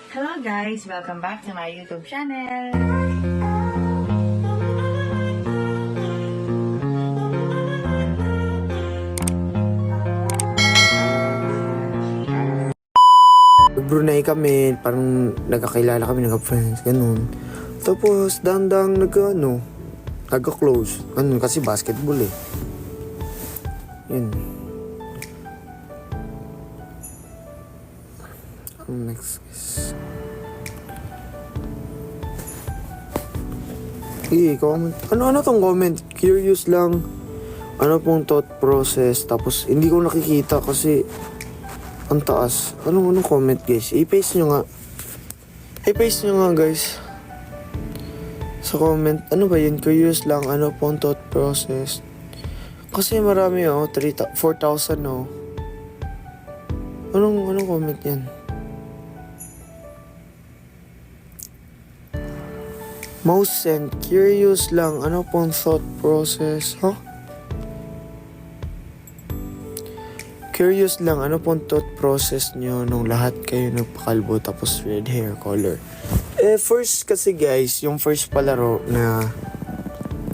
Hello guys! Welcome back to my YouTube channel! Brunei kami, parang nagkakilala kami, nagka-friends, ganun. Tapos, dandang nagka-close. Ganun, kasi basketball eh. Yun. Next is... comment. Ano tong comment? Curious lang. Ano pong thought process? Tapos, hindi ko nakikita kasi ang taas. Anong comment guys? I-paste nyo nga. I-paste nyo nga guys. Sa comment. Ano ba yun? Curious lang. Ano pong thought process? Kasi marami 4,000 Anong comment yan? Mouse sent. Curious lang. Ano pong thought process? Huh? Curious lang, ano pong thought process nyo nung lahat kayo nagpakalbo tapos red hair color? First kasi guys, yung first palaro na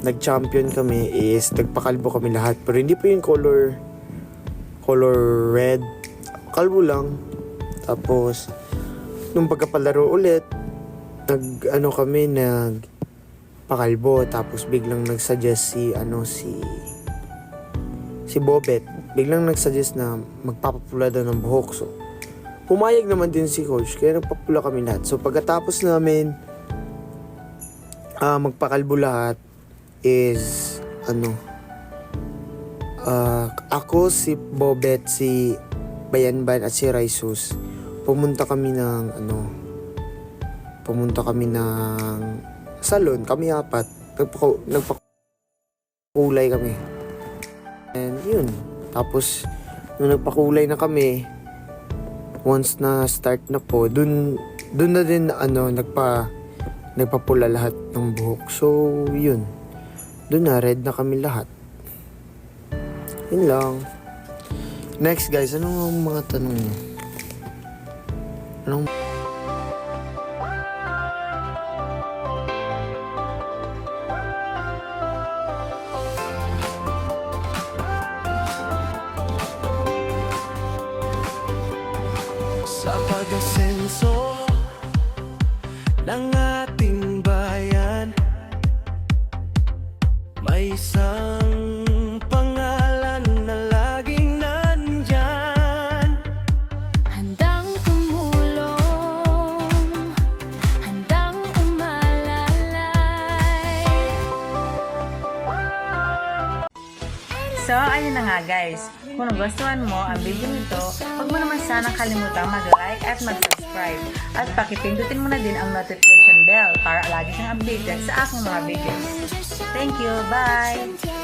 nag-champion kami is nagpakalbo kami lahat. Pero hindi po yung color red. Kalbo lang. Tapos, nung pagkapalaro ulit, nagpakalbo. Tapos biglang nagsuggest si Bobet. Biglang nagsuggest na magpapapula daw ng buhok. So, pumayag naman din si coach. Kaya nagpapula kami lahat. So, pagkatapos namin magpakalbo lahat is ako, si Bobet, si Bayanban at si Raisus. Pumunta kami ng salon. Kami apat. Nagpakulay kami. And yun. Tapos, nung nagpakulay na kami, once na start na po, dun na din nagpapula lahat ng buhok. So, yun. Dun na, red na kami lahat. Yun lang. Next guys, anong mga tanong niyo? Sa pag-asenso ng ating bayan, may isang pangalan na laging nandyan. Handang tumulong, handang umalalay. So, ayun na nga guys. Kung nagustuhan mo ang video nito, huwag mo naman sana kalimutang mag-like at mag-subscribe. At pakipindutin mo na din ang notification bell para lagi kang updated sa aking mga videos. Thank you! Bye!